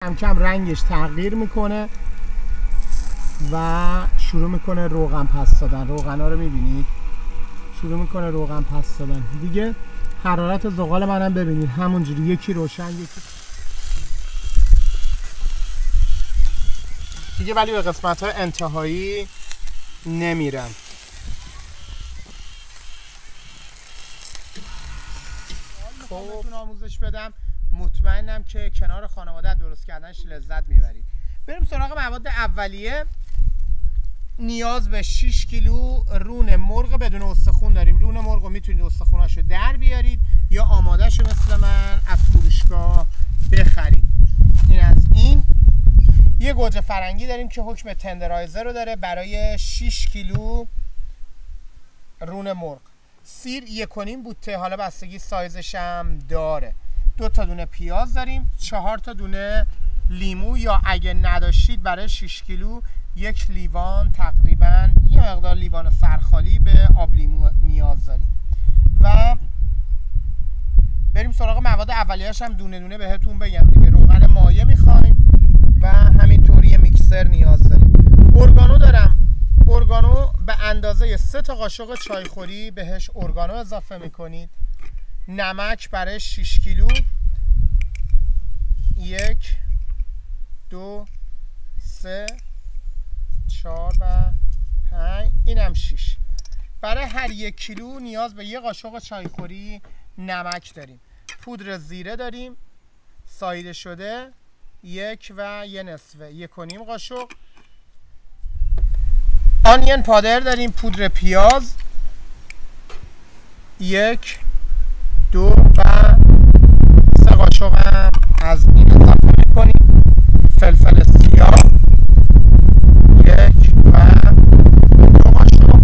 کم کم رنگش تغییر میکنه و شروع میکنه روغن پس دادن. روغن ها رو میبینید شروع میکنه روغن پس دادن دیگه. حرارت زغال منم ببینید همونجوری یکی روشن یکی دیگه، ولی به قسمت های انتهایی نمیرم. خودتون آموزش بدم، مطمئنم که کنار خانواده درست کردنش لذت میبرید. بریم سراغ مواد اولیه. نیاز به 6 کیلو رون مرغ بدون استخون داریم. رون مرغ رو میتونید استخوناشو در بیارید یا آمادهشو مثل من از فروشگاه بخرید. این از این. یه گوجه فرنگی داریم که حکم تندرایزر رو داره برای 6 کیلو رون مرغ. سیر 1.5 بوته، حالا بستگی سایزش هم داره. 2 تا دونه پیاز داریم، 4 تا دونه لیمو یا اگه نداشتید برای 6 کیلو 1 لیوان تقریبا، یه مقدار لیوان سرخالی به آب لیمو نیاز داریم. و بریم سراغ مواد اولیه‌اش هم دونه دونه بهتون بگم دیگه. روغن مایع میخوایم و همینطور یه میکسر نیاز داریم. ارگانو دارم. ارگانو به اندازه 3 تا قاشق چایخوری بهش ارگانو اضافه میکنید. نمک برای 6 کیلو 1 2 3 4 و 5، اینم 6. برای هر 1 کیلو نیاز به 1 قاشق چایخوری نمک داریم. پودر زیره داریم ساییده شده 1 و 1 نصفه، 1.5 قاشق. آنین پادر داریم، پودر پیاز 1 2 و 3 قاشق هم از این اضافه میکنیم. فلفل سیاه 1 و 2 قاشق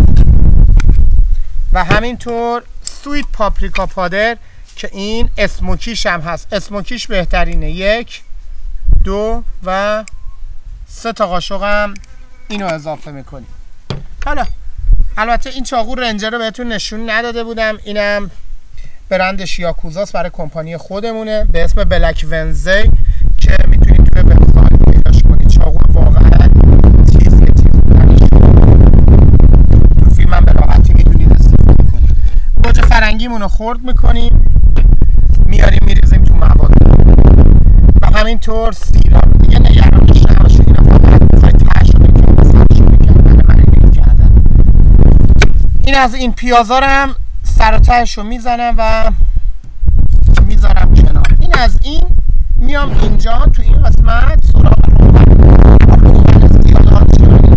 و همینطور سویت پاپریکا پادر که این اسموکیش هم هست. اسموکیش بهترینه. 1 2 و 3 تا قاشق هم اینو اضافه میکنیم. حالا البته این چاقو رنجر رو بهتون نشون نداده بودم، اینم برندش یاکوزاست، برای کمپانی خودمونه به اسم بلک ونزی که میتونید توی وبسایت پیداش کنید. چاقو واقعا تیز بودنش تو فیلم هم به راحتی میتونید استفاده کنید. گوجه فرنگیمون رو خرد میکنیم، میاریم میریزیم تو مواد و همینطور سیرا دیگه نگرانش نباشید. اینا فقط میخواید ترشو بکنید، سرشو بکنید کردن. این از این پیازا رو هم سر و تهش رو میزنم و میذارم کنار. این از این. میام اینجا تو این قسمت سراغ روغن زیاد آنچنانی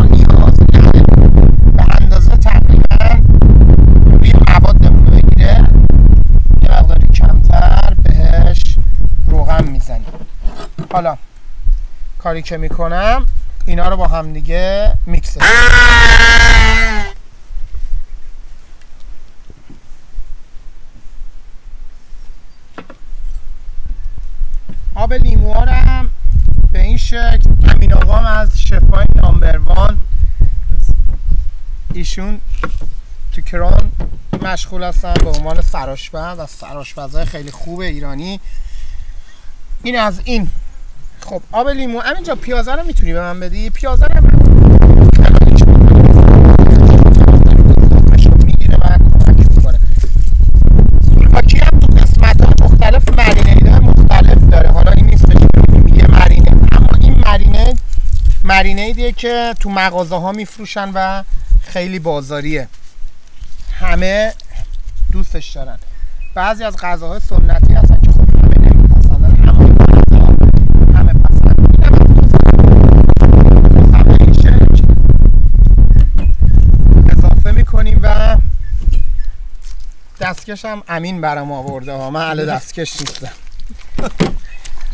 نیاز نداره. به اندازه تقریبا روی موادمون رو بگیره یه مقداری کمتر بهش روغن میزنیم. حالا کاری که میکنم اینا رو با هم دیگه میکس آب لیموها رو هم به این شکل. امین آقا هم از شفای نامبروان، ایشون تو کران مشغول هستن به عنوان سرآشپز و سرآشپزای خیلی خوب ایرانی. این از این. خب آب لیمو همینجا. پیازه رو میتونی به من بدی؟ پیازه رو میگیره و کمک میکنه. سولفاکی هم تو قسمت ها مختلف مرینیده مختلف داره. حالا این نیستش میگه مرینه، اما این مرینیدیه که تو مغازه ها میفروشن و خیلی بازاریه، همه دوستش دارن. بعضی از غذاهای سنتی هستن که خب همه نمیپسندن، همه پسند. اضافه میکنیم و دستکش هم امین برام آورده ها، من اهل دستکش نیستم.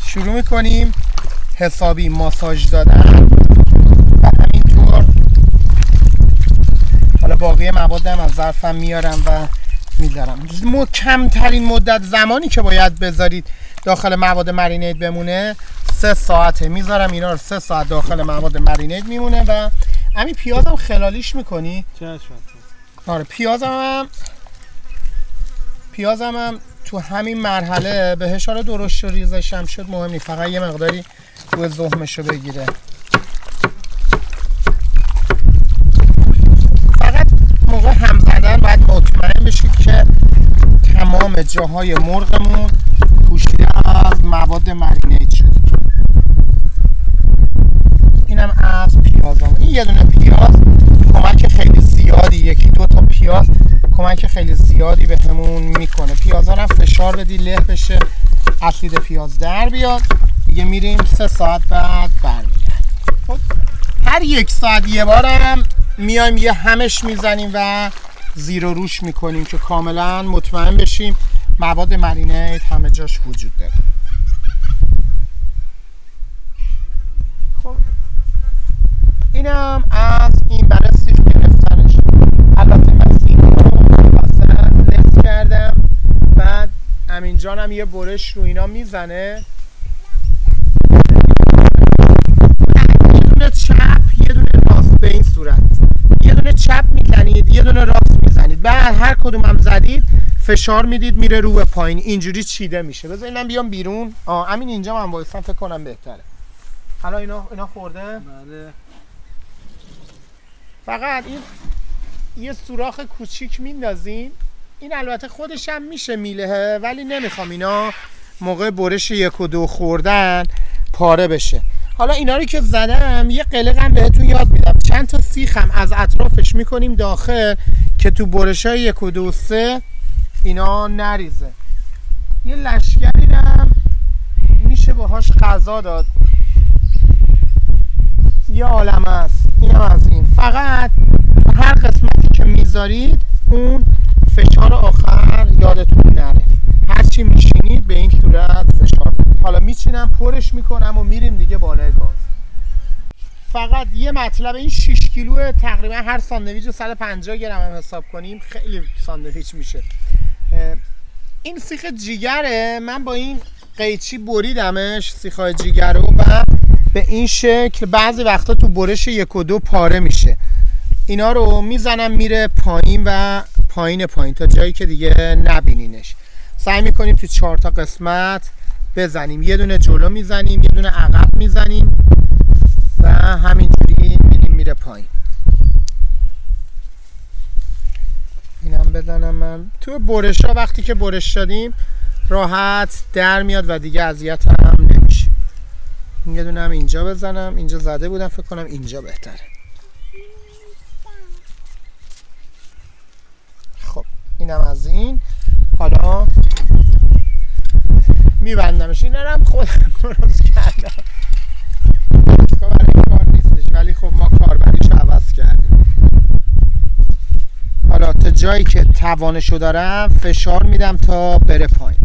شروع میکنیم حسابی ماساژ دادن و همینطور. حالا باقی موادم از ظرفم میارم و میذارم. کمترین مدت زمانی که باید بذارید داخل مواد مرینیت بمونه 3 ساعته. میذارم اینا رو 3 ساعت داخل مواد مرینیت میمونه. و همین پیازم خلالیش میکنی؟ آره پیازم هم تو همین مرحله بهش، حالا درشت و ریزش هم شد مهم نیست، فقط یه مقداری رو زخمشو بگیره. فقط موقع هم زدن باید مطمئن بشید که تمام جاهای مرغمون پوشیده از مواد مرینیت شده. اینم از پیازمون. این یه دونه پیاز کمک خیلی زیادی، یکی دو تا پیاز کمک خیلی زیادی به همون میکنه. پیازا رو فشار بدی له بشه، اسید پیاز در بیاد. دیگه میریم 3 ساعت بعد برمیگردیم. خب هر 1 ساعت یه بارم میایم یه همش میزنیم و زیر و روش میکنیم که کاملا مطمئن بشیم مواد مرینیت همه جاش وجود داره. خب اینم از این برای سیخ گرفتنش. البته من سیخ رو مثلا لفت کردم، بعد امین جانم یه برش رو اینا میزنه. یه دونه چپ یه دونه راست، به این صورت یه دونه چپ میزنید یه دونه راست میزنید، بعد هر کدوم هم زدید فشار میدید میره رو به پایین، اینجوری چیده میشه. بذار اینم بیام بیرون. امین اینجا من وایسم فکر کنم بهتره. حالا اینا خورده؟ بله. فقط این یه سوراخ کوچیک میندازین. این البته خودش هم میشه میلهه، ولی نمیخوام اینا موقع برش 1 و 2 خوردن پاره بشه. حالا اینا رو که زدم یه قلقم بهتون یاد میدم. چند تا سیخم از اطرافش میکنیم داخل که تو برش های 1 و 2 و 3 اینا نریزه. یه لشگری هم میشه باهاش غذا داد، یه عالم است. اینم از این. فقط هر قسمتی که میذارید اون فشار آخر یادتون نره. هرچی میشینید به این صورت فشار. حالا میچینم پرش میکنم و میریم دیگه بالای گاز. فقط یه مطلب، این 6 کیلو تقریبا هر ساندویچ رو 150 گرم هم حساب کنیم خیلی ساندویچ میشه. این سیخ جیگره، من با این قیچی بریدمش سیخای جیگر رو و به این شکل بعضی وقتا تو برش 1 و 2 پاره میشه. اینا رو میزنم میره پایین و پایین تا جایی که دیگه نبینینش. سعی میکنیم تو 4 تا قسمت بزنیم. یه دونه جلو میزنیم، یه دونه عقب میزنیم و همینجوری میریم میره پایین. اینم بزنم من. تو برش ها وقتی که برش شدیم راحت در میاد و دیگه اذیت هم نمیشه. یه دونه هم اینجا بزنم. اینجا زده بودم، فکر کنم اینجا بهتره. خب اینم از این. حالا میبندمش. این هم خودم درست کردم، برای کار نیستش، ولی خب ما کاربریشو عوض کردیم. حالا تا جایی که توانشو دارم فشار میدم تا بره پایین.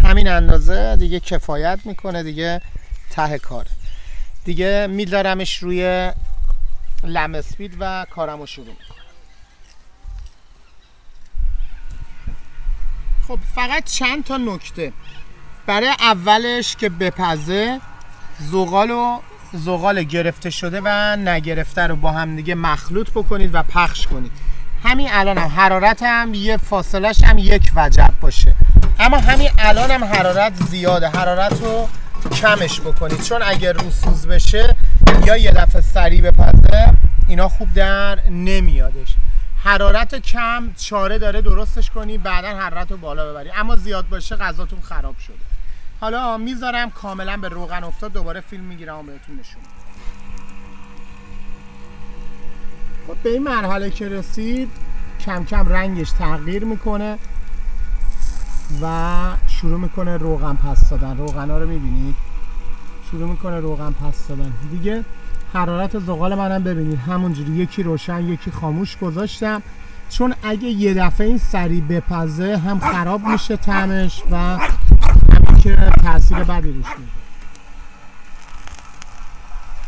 همین اندازه دیگه کفایت میکنه، دیگه ته کاره. دیگه میذارمش روی لم اسپید و کارمو شروع میکنم. خب فقط چند تا نکته. برای اولش که بپزه زغال گرفته شده و نگرفته رو با هم دیگه مخلوط بکنید و پخش کنید. همین الان هم حرارت هم یه فاصلش هم 1 وجب باشه، اما همین الان هم حرارت زیاده. حرارت رو کمش بکنید، چون اگر رو سوز بشه یا یه دفعه سریع بپزه اینا خوب در نمیادش. حرارت کم چاره داره درستش کنی، بعدا حرارت رو بالا ببری، اما زیاد باشه غذاتون خراب شده. حالا میذارم کاملا به روغن افتاد، دوباره فیلم میگیرم و بهتون نشون. خب به این مرحله که رسید کم کم رنگش تغییر میکنه و شروع میکنه روغن پس دادن. روغن ها رو میبینید شروع میکنه روغن پس دادن. دیگه حرارت زغال منم ببینید همونجوری یکی روشن یکی خاموش گذاشتم، چون اگه یه دفعه این سریع بپزه هم خراب میشه طعمش و همین که تاثیر بدی روش میده.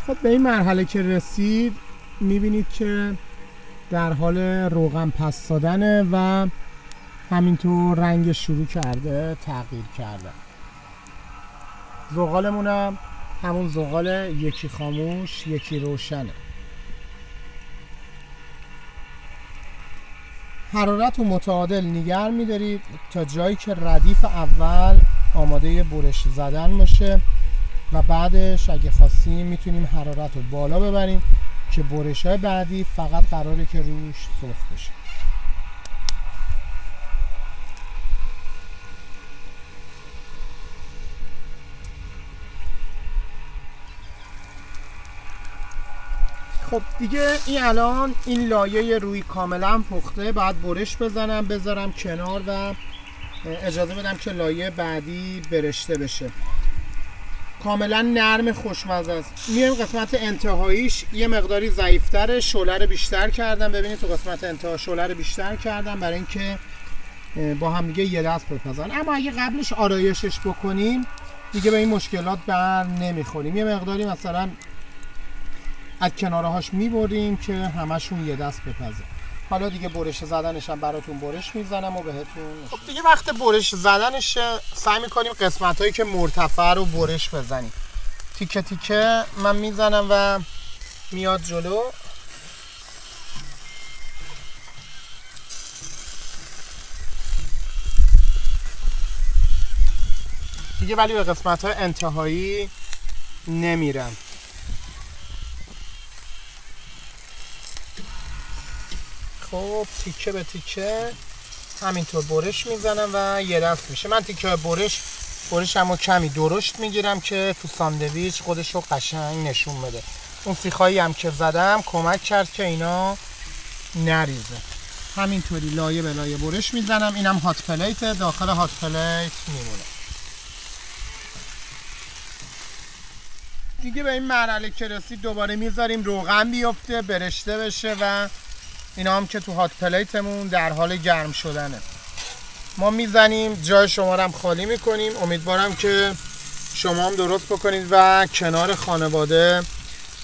خب به این مرحله که رسید میبینید که در حال روغن پس دادنه و همینطور رنگ شروع کرده تغییر کرده. زغالمونم همون زغال یکی خاموش یکی روشنه. حرارت رو متعادل نگه می‌دارید تا جایی که ردیف اول آماده برش زدن باشه. و بعدش اگه خواستیم میتونیم حرارت رو بالا ببریم که برش‌های بعدی فقط قراره که روش سرخ بشه. خب دیگه این الان این لایه روی کاملا پخته، بعد برش بزنم بذارم کنار و اجازه بدم که لایه بعدی برشته بشه. کاملا نرم خوشمزه است. میایم قسمت انتهاییش یه مقداری ضعیف‌تره، شعله رو بیشتر کردم. ببینید تو قسمت انتها شعله رو بیشتر کردم برای اینکه با هم دیگه یه دست بپزن. اما اگه قبلش آرایشش بکنیم دیگه به این مشکلات بر نمیخوریم. یه مقداری مثلا از کنارهاش میبریم که همشون یه دست بپزه. حالا دیگه برش زدنش هم براتون برش میزنم و بهتون. خب دیگه وقت برش زدنش سعی میکنیم قسمت هایی که مرتفع رو برش بزنیم. تیکه تیکه من میزنم و میاد جلو. دیگه ولی به قسمت های انتهایی نمیرم. خب تیکه به تیکه همینطور برش میزنم و یه دست میشه. من تیکه برشمو کمی درشت میگیرم که تو ساندویچ خودشو قشنگ نشون بده. اون سیخایی هم که زدم کمک کرد که اینا نریزه. همینطوری لایه به لایه برش میزنم. اینم هات پلیت، داخل هات پلیت میمونه. دیگه به این مرحله که رسید دوباره میذاریم روغن بیفته، برشته بشه و اینا هم که تو هات پلیتمون در حال گرم شدنه. ما میزنیم، جای شما رو هم خالی میکنیم. امیدوارم که شما هم درست بکنید و کنار خانواده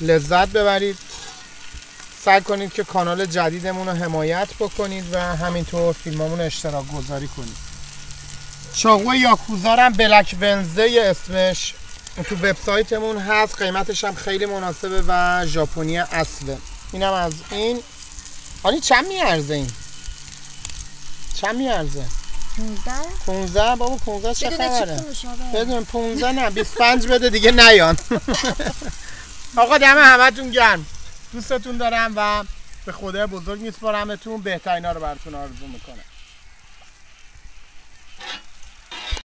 لذت ببرید. سعی کنید که کانال جدیدمون رو حمایت بکنید و همینطور فیلمامون اشتراک گذاری کنید. چاقو یاکوزا هم بلک ونزدی اسمش تو وبسایتمون هست، قیمتش هم خیلی مناسبه و ژاپنی اصله. اینم از این. حالی چند میارزه این؟ چند میارزه؟ 15 بابا 15 چه خبره؟ بدون 15 نه 25 بده دیگه نیان. آقا دم همتون گرم، دوستتون دارم و به خدای بزرگ میسپارمتون. بهترینا رو براتون آرزو میکنم.